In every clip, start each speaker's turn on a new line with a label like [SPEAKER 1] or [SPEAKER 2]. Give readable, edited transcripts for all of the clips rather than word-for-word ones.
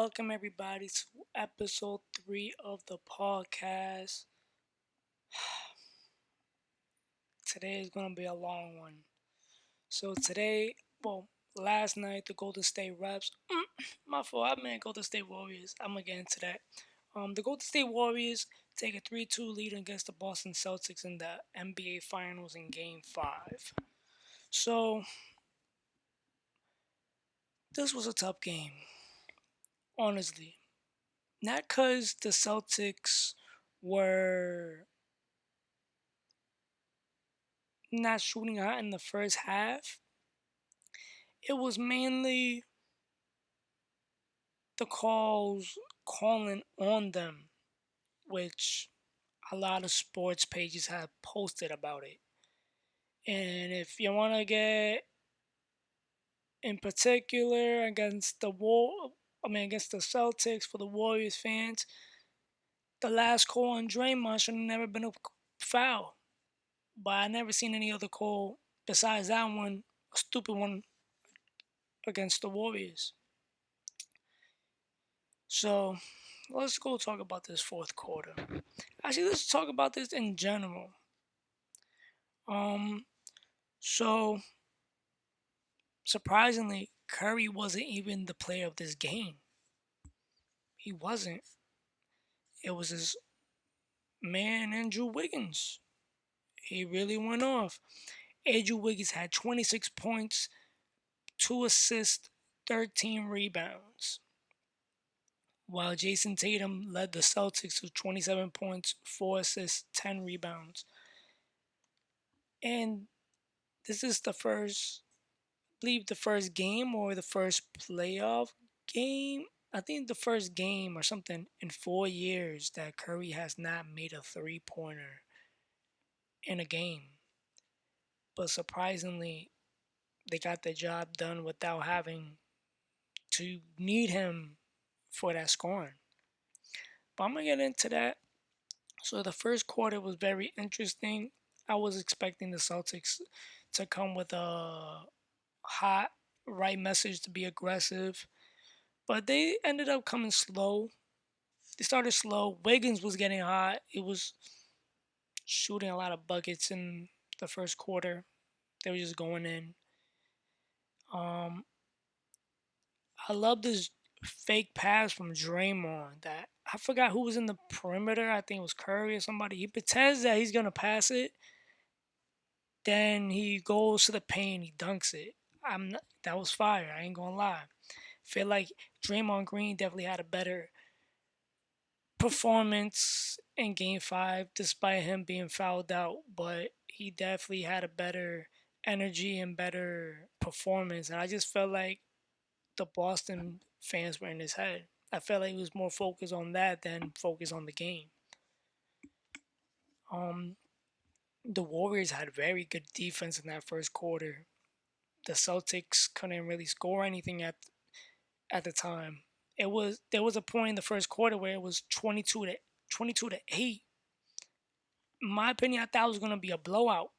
[SPEAKER 1] welcome everybody to episode 3 of the podcast. Today is going to be a long one. So, last night, the Golden State Reps, my fault, I meant Golden State Warriors. I'm going to get into that. The Golden State Warriors take a 3-2 lead against the Boston Celtics in the NBA Finals in Game 5. So, this was a tough game, honestly. Not because the Celtics were not shooting hot in the first half. It was mainly the calls calling on them, which a lot of sports pages have posted about it. And if you want to get in particular against the Celtics for the Warriors fans, the last call on Draymond should have never been a foul. But I never seen any other call besides that one, a stupid one against the Warriors. So let's go talk about this fourth quarter. Actually, let's talk about this in general. Um, so surprisingly, Curry wasn't even the player of this game. He wasn't. It was his man, Andrew Wiggins. He really went off. Andrew Wiggins had 26 points, 2 assists, 13 rebounds, while Jason Tatum led the Celtics with 27 points, 4 assists, 10 rebounds. And this is believe the first game or the first playoff game. I think the first game or something in 4 years that Curry has not made a 3-pointer in a game. But surprisingly, they got the job done without having to need him for that scoring. But I'm going to get into that. So the first quarter was very interesting. I was expecting the Celtics to come with a hot right message to be aggressive. But they ended up coming slow. They started slow. Wiggins was getting hot. It was shooting a lot of buckets in the first quarter. They were just going in. Um, I love this fake pass from Draymond that I forgot who was in the perimeter. I think it was Curry or somebody. He pretends that he's gonna pass it. Then he goes to the paint. He dunks it. That was fire. I ain't gonna lie. Feel like Draymond Green definitely had a better performance in game 5 despite him being fouled out, but he definitely had a better energy and better performance, and I just felt like the Boston fans were in his head. I felt like he was more focused on that than focused on the game. um the Warriors had very good defense in that first quarter. The Celtics couldn't really score anything at the time. There was a point in the first quarter where it was 22 to 8. In my opinion, I thought it was gonna be a blowout.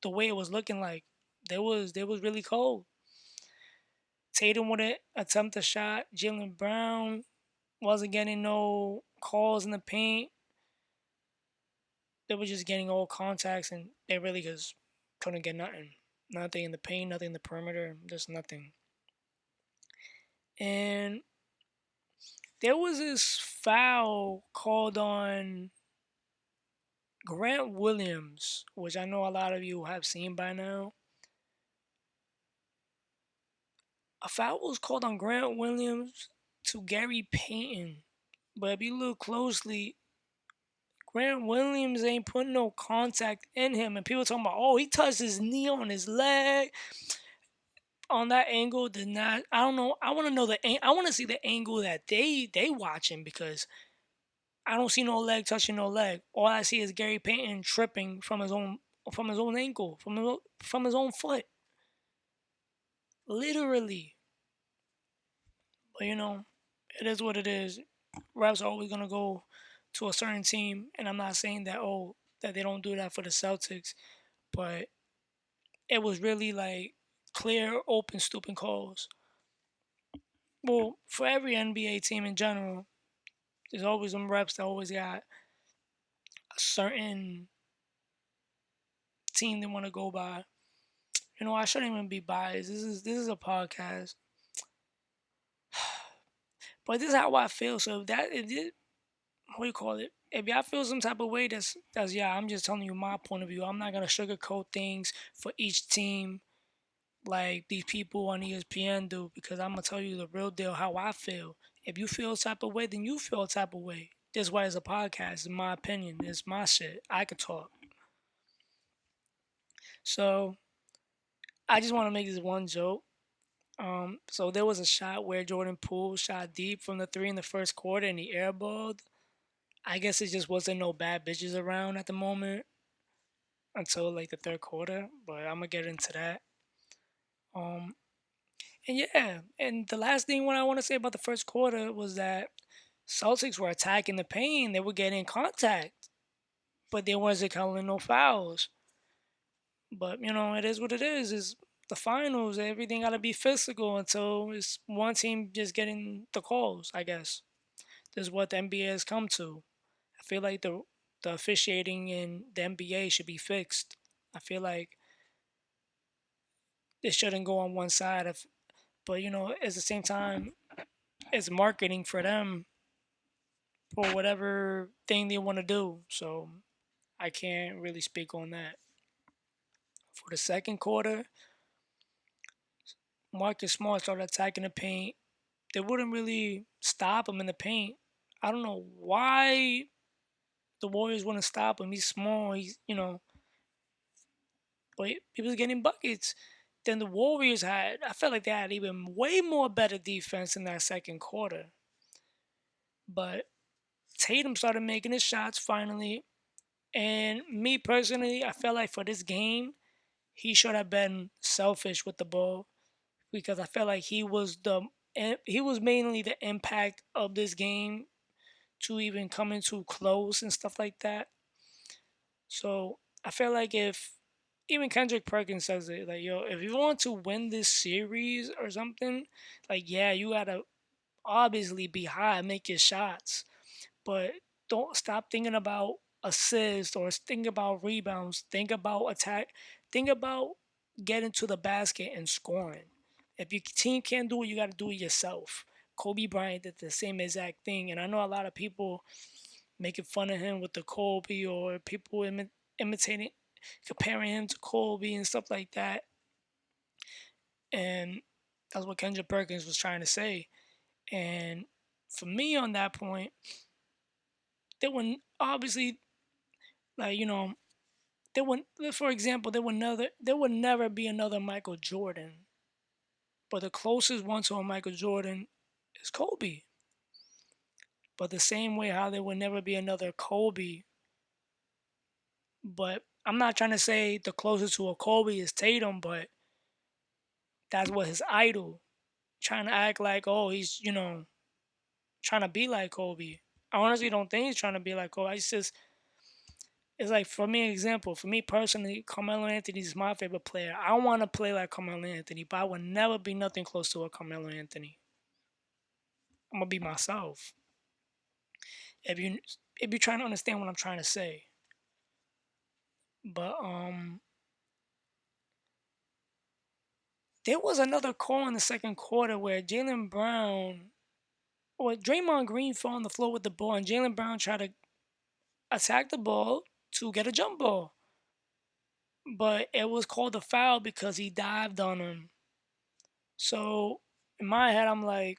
[SPEAKER 1] The way it was looking like, they was really cold. Tatum wouldn't attempt a shot. Jalen Brown wasn't getting no calls in the paint. They were just getting all contacts, and they really just couldn't get nothing. Nothing in the paint, nothing in the perimeter, just nothing. And there was this foul called on Grant Williams, which I know a lot of you have seen by now. A foul was called on Grant Williams to Gary Payton. But if you look closely, Grant Williams ain't putting no contact in him. And people talking about, oh, he touched his knee on his leg. On that angle, did not. I don't know. I want to know I want to see the angle that they watching, because I don't see no leg touching no leg. All I see is Gary Payton tripping from his own ankle, from his own foot, literally. But it is what it is. Refs are always gonna go to a certain team, and I'm not saying that they don't do that for the Celtics, but it was really like clear, open, stupid calls. well, for every NBA team in general, there's always some reps that always got a certain team they want to go by. I shouldn't even be biased. This is a podcast, but this is how I feel. So what do you call it? If y'all feel some type of way, that's yeah. I'm just telling you my point of view. I'm not gonna sugarcoat things for each team like these people on ESPN do, because I'm gonna tell you the real deal how I feel. If you feel a type of way, then you feel a type of way. That's why it's a podcast. It's my opinion. It's my shit. I can talk. So I just want to make this one joke. So there was a shot where Jordan Poole shot deep from the three in the first quarter and he airballed. I guess it just wasn't no bad bitches around at the moment until like the third quarter, but I'm gonna get into that. Um, and yeah, and the last thing what I want to say about the first quarter was that Celtics were attacking the paint, they were getting contact, but they wasn't calling no fouls. But it is what it is. Is the finals. Everything got to be physical until it's one team just getting the calls. I guess this is what the NBA has come to. I feel like the officiating in the NBA should be fixed. I feel like it shouldn't go on one side of, but at the same time, it's marketing for them for whatever thing they want to do. So I can't really speak on that. For the second quarter, Marcus Smart started attacking the paint. They wouldn't really stop him in the paint. I don't know why the Warriors wouldn't stop him. He's small. But he was getting buckets. Then the Warriors had. I felt like they had even way more better defense in that second quarter. But Tatum started making his shots finally. And me personally, I felt like for this game, he should have been selfish with the ball because I felt like he was mainly the impact of this game to even coming too close and stuff like that. So I feel like if even Kendrick Perkins says it, like yo, if you want to win this series or something, like yeah, you gotta obviously be high, make your shots, but don't stop thinking about assists or think about rebounds. Think about attack. Think about getting to the basket and scoring. If your team can't do it, you got to do it yourself. Kobe Bryant did the same exact thing, and I know a lot of people making fun of him with the Kobe or people imitating, comparing him to Kobe and stuff like that. And that's what Kendrick Perkins was trying to say. And for me, on that point, they were obviously like there would, for example, there would never be another Michael Jordan, but the closest one to a Michael Jordan is Kobe. But the same way how there would never be another Kobe, but I'm not trying to say the closest to a Kobe is Tatum, but that's what his idol. Trying to act like, oh, he's trying to be like Kobe. I honestly don't think he's trying to be like Kobe. It's like for me, example, for me personally, Carmelo Anthony is my favorite player. I want to play like Carmelo Anthony, but I would never be nothing close to a Carmelo Anthony. I'm gonna be myself. If you if you're trying to understand what I'm trying to say, but there was another call in the second quarter where Jalen Brown or Draymond Green fell on the floor with the ball, and Jalen Brown tried to attack the ball to get a jump ball, but it was called a foul because he dived on him. So in my head, I'm like,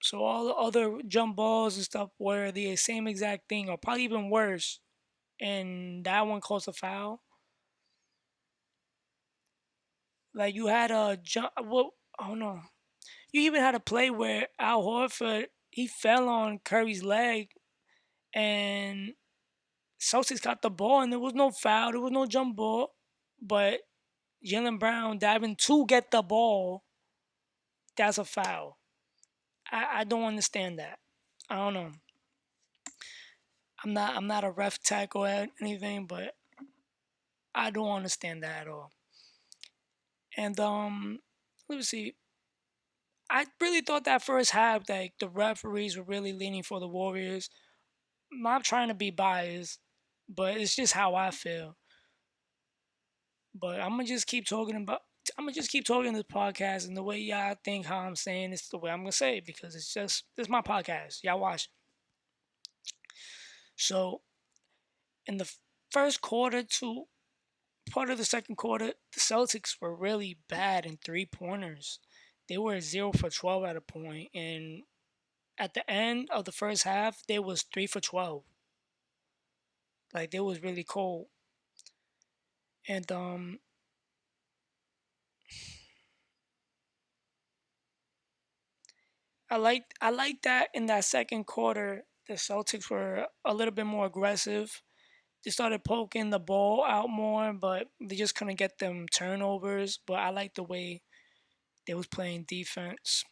[SPEAKER 1] so all the other jump balls and stuff were the same exact thing, or probably even worse, and that one calls a foul. Like you had a jump. Well, oh no, you even had a play where Al Horford he fell on Curry's leg, and Celtics got the ball, and there was no foul, there was no jump ball, but Jalen Brown diving to get the ball, that's a foul. I don't understand that. I don't know. I'm not a ref tech or anything, but I don't understand that at all. And let me see. I really thought that first half that the referees were really leaning for the Warriors. I'm not trying to be biased, but it's just how I feel. But I'm gonna just keep talking about. I'm gonna just keep talking this podcast, and the way y'all think how I'm saying it's the way I'm gonna say it because it's just it's my podcast. Y'all watch. So in the first quarter to part of the second quarter, the Celtics were really bad in 3 pointers. They were 0 for 12 at a point, and at the end of the first half, they was 3 for 12. Like they was really cold, and I like that in that second quarter, the Celtics were a little bit more aggressive. They started poking the ball out more, but they just couldn't get them turnovers. But I like the way they was playing defense.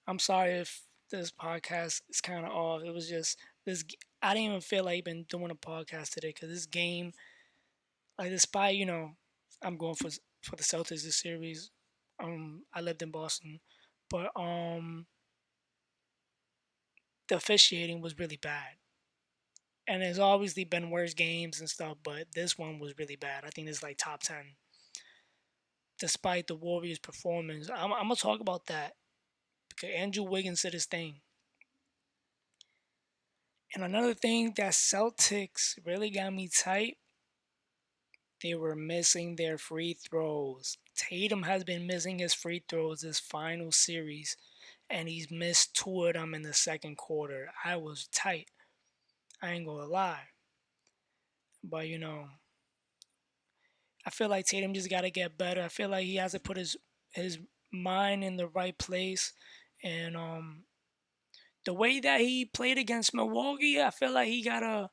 [SPEAKER 1] I'm sorry if this podcast is kind of off. It was just this. I didn't even feel like even doing a podcast today because this game, like despite I'm going for the Celtics this series. I lived in Boston, but the officiating was really bad. And there's obviously been worse games and stuff, but this one was really bad. I think it's like top 10. Despite the Warriors' performance, I'm gonna talk about that because Andrew Wiggins did his thing. And another thing that Celtics really got me tight, they were missing their free throws. Tatum has been missing his free throws this final series, and he's missed two of them in the second quarter. I was tight. I ain't gonna lie. But I feel like Tatum just got to get better. I feel like he has to put his mind in the right place, and the way that he played against Milwaukee, I feel like he gotta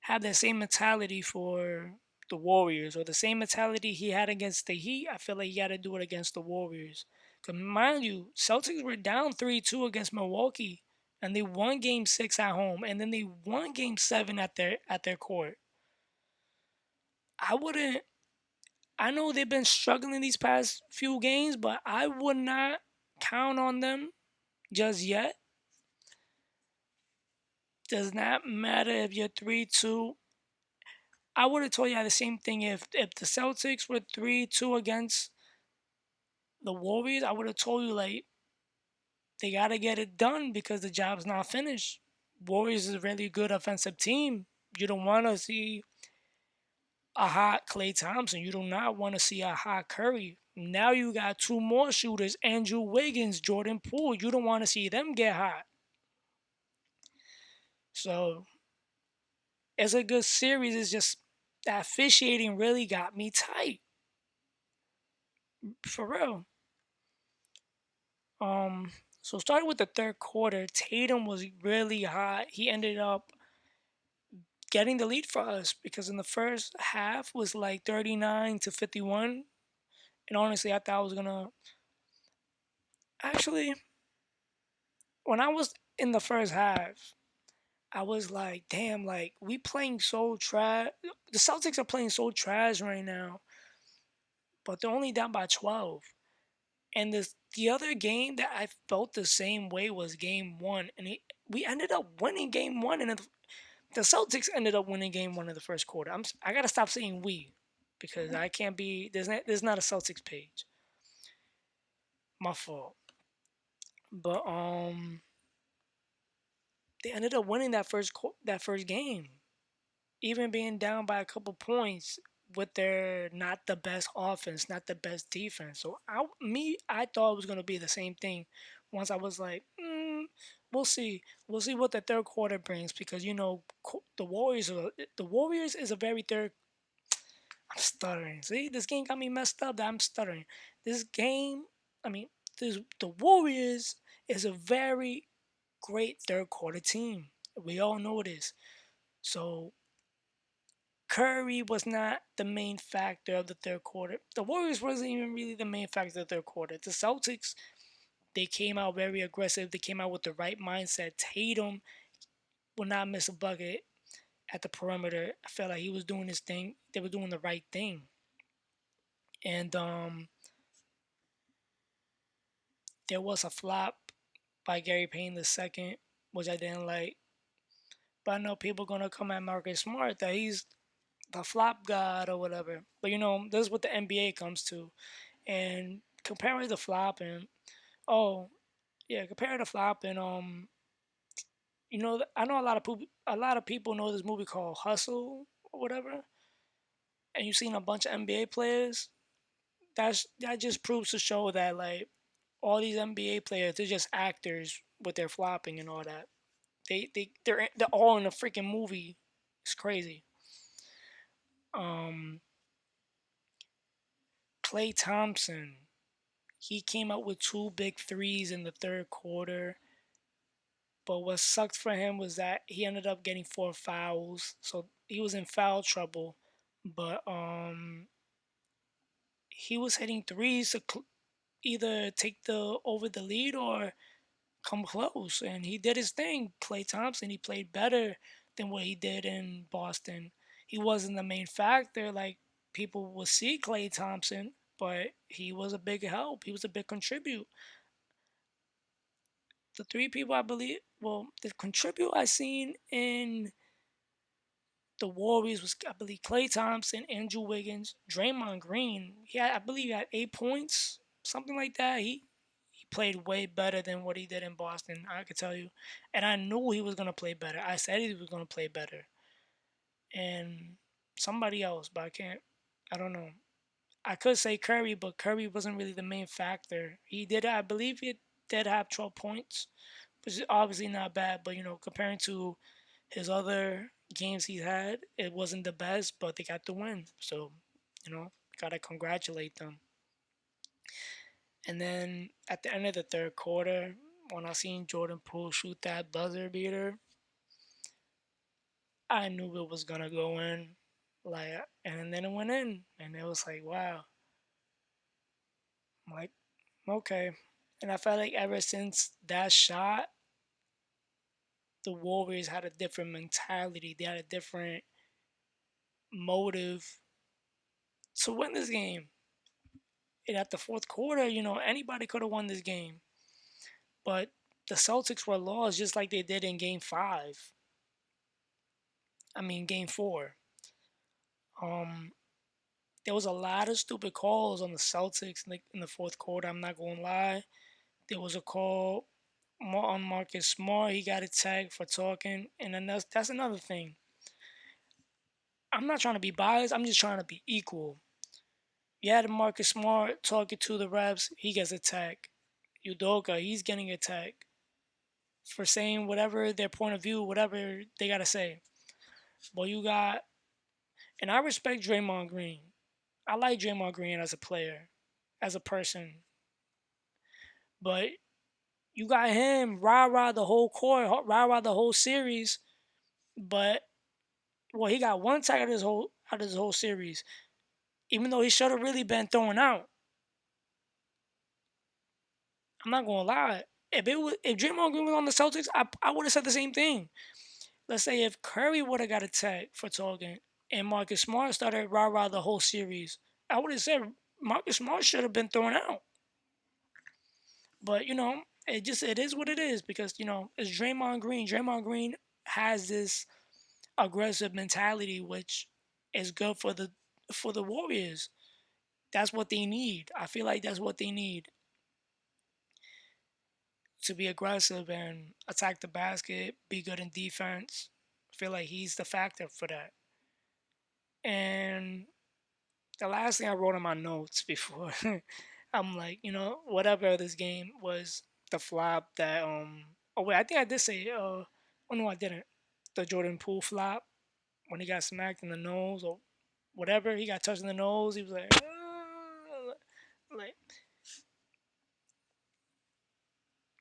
[SPEAKER 1] have that same mentality for the Warriors, or the same mentality he had against the Heat. I feel like he got to do it against the Warriors. Cause mind you, Celtics were down 3-2 against Milwaukee, and they won Game 6 at home, and then they won Game 7 at their court. I wouldn't I know they've been struggling these past few games, but I would not count on them just yet. Does not matter if you're 3-2. I would have told you the same thing if the Celtics were 3-2 against the Warriors. I would have told you like they gotta get it done because the job's not finished. Warriors is a really good offensive team. You don't want to see a hot Clay Thompson. You do not want to see a hot Curry. Now you got two more shooters, Andrew Wiggins, Jordan Poole. You don't want to see them get hot. So it's a good series. It's just that officiating really got me tight. For real. Um so starting with the third quarter, Tatum was really hot. He ended up getting the lead for us because in the first half was like 39-51. And honestly, I thought I was gonna actually when I was in the first half, I was like, damn, like we playing so trash. The Celtics are playing so trash right now, but they're only down by 12. And the other game that I felt the same way was Game One, and we ended up winning Game One, and the Celtics ended up winning Game One in the first quarter. I gotta stop saying we because I can't be there's not a Celtics page. My fault. But they ended up winning that first game, even being down by a couple points with their not the best offense, not the best defense. So I thought it was gonna be the same thing. Once I was like, we'll see what the third quarter brings because the Warriors is a very third. I'm stuttering. See, this game got me messed up. That I'm stuttering. This game, I mean, the Warriors is a very great third quarter team. We all know this. So Curry was not the main factor of the third quarter. The Warriors wasn't even really the main factor of the third quarter. The Celtics, they came out very aggressive. They came out with the right mindset. Tatum will not miss a bucket at the perimeter. I felt like he was doing his thing. They were doing the right thing. And there was a flop by Gary Payne the second, which I didn't like. But I know people gonna come at Marcus Smart that he's the flop god or whatever. But this is what the NBA comes to. And comparing the flop and oh yeah, comparing the flop and I know a lot of people know this movie called Hustle or whatever, and you've seen a bunch of NBA players. That just proves to show that like all these NBA players, they're just actors with their flopping and all that. They're all in a freaking movie. It's crazy. Um, Klay Thompson, he came out with two big threes in the third quarter. But what sucked for him was that he ended up getting four fouls, so he was in foul trouble. But he was hitting threes to either take the over the lead or come close, and he did his thing. Klay Thompson, he played better than what he did in Boston. He wasn't the main factor like people will see Klay Thompson, but he was a big help. He was a big contribute. The three people I believe, well, the contribute I seen in the Warriors was, I believe, Klay Thompson, Andrew Wiggins, Draymond Green. I believe he had 8 points, something like that. He played way better than what he did in Boston. I could tell you, and I knew he was gonna play better. I said he was gonna play better, and somebody else, but I can't. I don't know. I could say Curry, but Curry wasn't really the main factor. He did, I believe, he did have 12 points, which is obviously not bad. But comparing to his other games he's had, it wasn't the best, but they got the win. So, gotta congratulate them. And then at the end of the third quarter, when I seen Jordan Poole shoot that buzzer beater, I knew it was gonna go in. Like, and then it went in, and it was like, wow. I'm like, okay. And I felt like ever since that shot, the Warriors had a different mentality. They had a different motive to win this game. And at the fourth quarter, anybody could have won this game. But the Celtics were lost just like they did in game five. I mean, game four. Um, there was a lot of stupid calls on the Celtics in the fourth quarter. I'm not going to lie. There was a call on Marcus Smart. He got a tag for talking. And then that's another thing. I'm not trying to be biased. I'm just trying to be equal. You had Marcus Smart talking to the refs. He gets attacked. Udoka, he's getting attacked for saying whatever their point of view, whatever they gotta say. But you got, and I respect Draymond Green. I like Draymond Green as a player, as a person. But you got him rah rah the whole court, rah rah the whole series. But well, he got one tag out of this whole series, even though he should have really been thrown out. I'm not gonna lie. If Draymond Green was on the Celtics, I would have said the same thing. Let's say if Curry would have got a tag for talking and Marcus Smart started rah rah the whole series, I would have said Marcus Smart should have been thrown out. But it is what it is because it's Draymond Green. Draymond Green has this aggressive mentality, which is good for the Warriors. That's what they need. I feel like that's what they need to be aggressive and attack the basket, be good in defense. I feel like he's the factor for that. And the last thing I wrote in my notes before I'm like, whatever this game was the flop that oh wait, I think I did say oh no I didn't. The Jordan Poole flop when he got smacked in the nose or whatever, he got touched in the nose, he was like like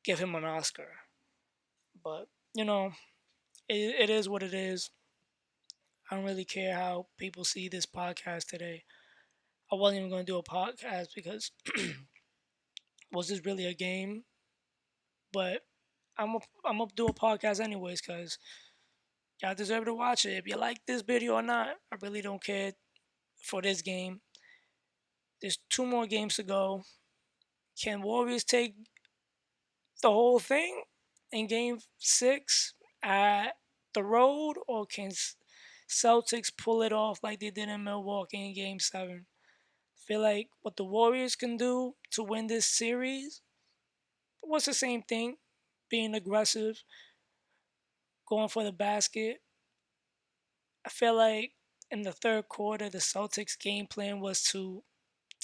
[SPEAKER 1] give him an Oscar. But it is what it is. I don't really care how people see this podcast today. I wasn't even going to do a podcast because was this really a game? But I'm gonna do a podcast anyways because y'all deserve to watch it. If you like this video or not, I really don't care for this game. There's two more games to go. Can Warriors take the whole thing in Game 6 at the road, or can Celtics pull it off like they did in Milwaukee in Game 7? Feel like what the Warriors can do to win this series was the same thing, being aggressive, going for the basket. I feel like in the third quarter, the Celtics' game plan was to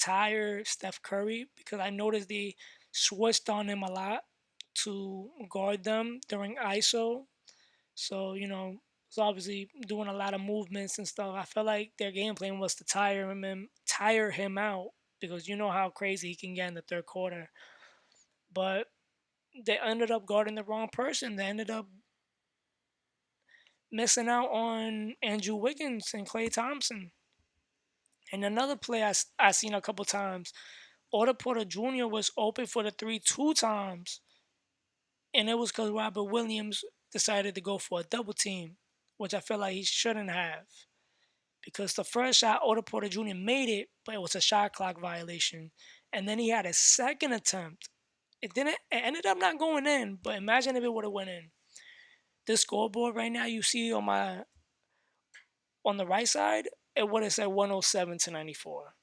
[SPEAKER 1] tire Steph Curry because I noticed they switched on him a lot to guard them during ISO. So, it's obviously doing a lot of movements and stuff. I felt like their game plan was to tire him out because you know how crazy he can get in the third quarter. But they ended up guarding the wrong person. They ended up missing out on Andrew Wiggins and Klay Thompson. And another play I seen a couple times, Otto Porter Jr. was open for the three two times, and it was because Robert Williams decided to go for a double team, which I feel like he shouldn't have. Because the first shot, Otto Porter Jr. made it, but it was a shot clock violation. And then he had a second attempt. It ended up not going in, but imagine if it would have went in. This scoreboard right now you see on the right side, it would have said 107 to 94.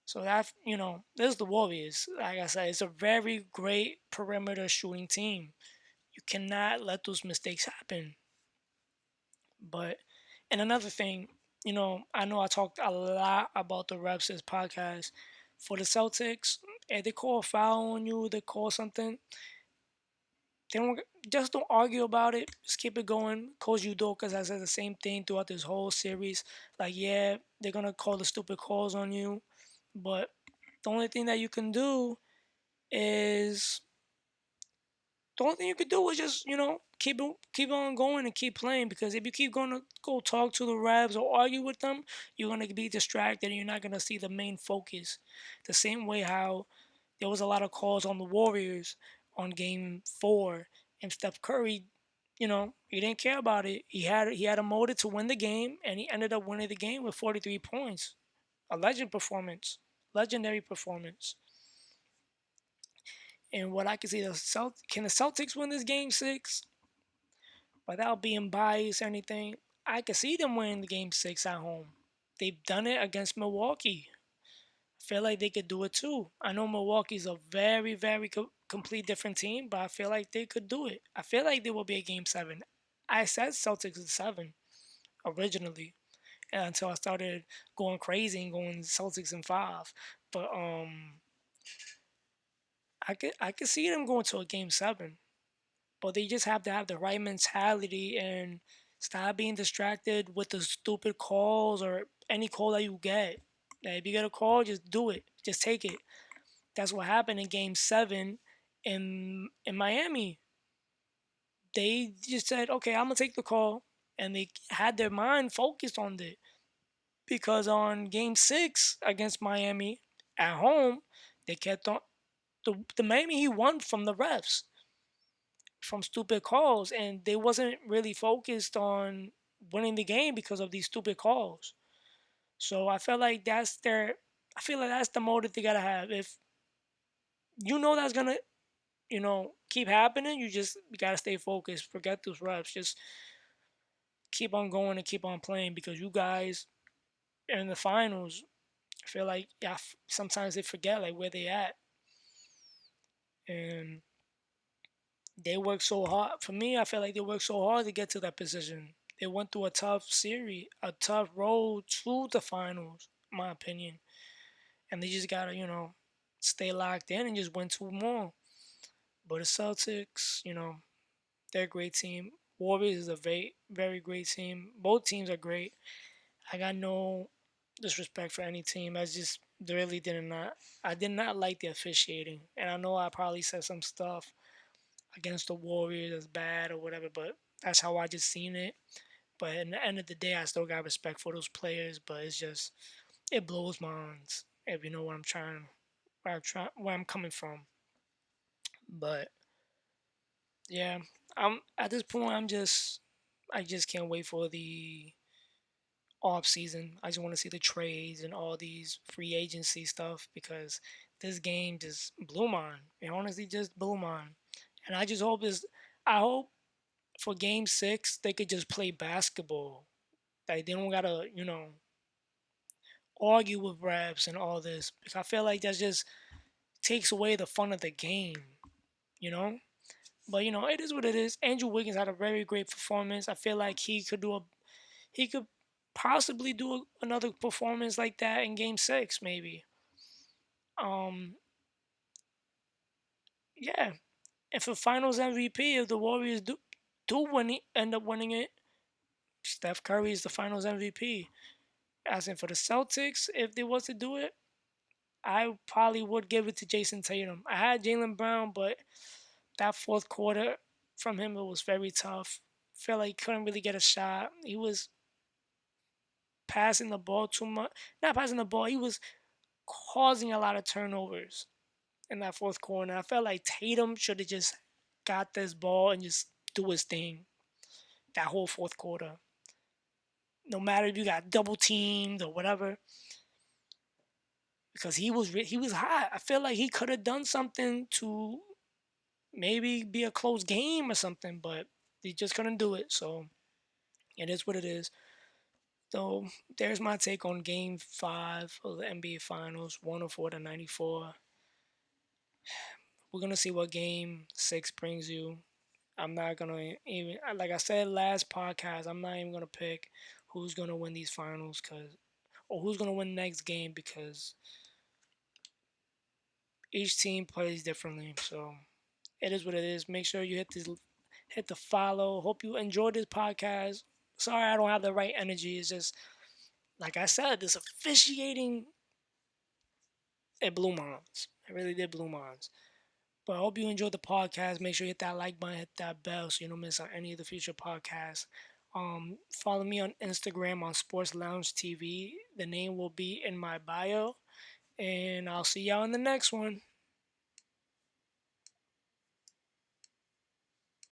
[SPEAKER 1] So this is the Warriors. Like I said, it's a very great perimeter shooting team. You cannot let those mistakes happen. But and another thing, I know I talked a lot about the refs this podcast. For the Celtics, if they call a foul on you, they call something, they don't just don't argue about it. Just keep it going. Coach Udoka has said the same thing throughout this whole series. Like, yeah, they're gonna call the stupid calls on you, but the only thing that you can do is the only thing you could do is just keep on going and keep playing, because if you keep going to go talk to the refs or argue with them, you're gonna be distracted and you're not gonna see the main focus. The same way how there was a lot of calls on the Warriors on Game 4, and Steph Curry, he didn't care about it. He had a motive to win the game, and he ended up winning the game with 43 points. A legendary performance. And what I can see, can the Celtics win this Game 6 without being biased or anything? I can see them winning the Game 6 at home. They've done it against Milwaukee. I feel like they could do it too. I know Milwaukee's a very, very complete different team, but I feel like they could do it. I feel like there will be a Game 7. I said Celtics in 7 originally, and until I started going crazy and going Celtics in 5. But I could see them going to a Game 7. But they just have to have the right mentality and stop being distracted with the stupid calls or any call that you get. Like, if you get a call, just do it. Just take it. That's what happened in Game 7 in Miami. They just said, "Okay, I'm gonna take the call," and they had their mind focused on it, because on Game 6 against Miami at home, they kept on the Miami he won from the refs, from stupid calls, and they wasn't really focused on winning the game because of these stupid calls. So I feel like that's the motive they gotta have. If you know that's gonna, keep happening, you gotta stay focused. Forget those reps. Just keep on going and keep on playing, because you guys are in the finals. I feel like, yeah, sometimes they forget like where they at, and they work so hard. For me, I feel like they work so hard to get to that position. They went through a tough series, a tough road to the finals, in my opinion. And they just gotta, stay locked in and just win two more. But the Celtics, they're a great team. Warriors is a very, very great team. Both teams are great. I got no disrespect for any team. I just really did not. I did not like the officiating, and I know I probably said some stuff against the Warriors that's bad or whatever, but that's how I just seen it. But in the end of the day, I still got respect for those players. But it's just, it blows my minds, if you know what where I'm coming from. But yeah, I'm at this point. I just can't wait for the off season. I just want to see the trades and all these free agency stuff, because this game just blew mine. It honestly just blew mine. And I just hope this. I hope for Game 6 they could just play basketball. Like they don't gotta, argue with refs and all this. Because I feel like that just takes away the fun of the game. You know. But it is what it is. Andrew Wiggins had a very great performance. I feel like he could possibly do another performance like that in Game 6, maybe. Um, yeah. And for Finals MVP, if the Warriors do end up winning it, Steph Curry is the Finals MVP. As in for the Celtics, if they was to do it, I probably would give it to Jason Tatum. I had Jalen Brown, but that fourth quarter from him it was very tough. Felt like he couldn't really get a shot. He was passing the ball too much. Not passing the ball. He was causing a lot of turnovers in that fourth quarter. I felt like Tatum should have just got this ball and just do his thing that whole fourth quarter. No matter if you got double teamed or whatever, because he was hot. I feel like he could have done something to maybe be a close game or something, but he just couldn't do it. So it is what it is. So there's my take on Game 5 of the NBA Finals, 104-94. We're gonna see what Game 6 brings you. I'm not gonna even like I said last podcast. I'm not even gonna pick who's gonna win these finals or who's gonna win next game because each team plays differently. So it is what it is. Make sure you hit the follow. Hope you enjoyed this podcast. Sorry I don't have the right energy. It's just like I said, this officiating it blew minds. It really did blew minds. But I hope you enjoyed the podcast. Make sure you hit that like button, hit that bell so you don't miss out any of the future podcasts. Follow me on Instagram on Sports Lounge TV. The name will be in my bio. And I'll see y'all in the next one.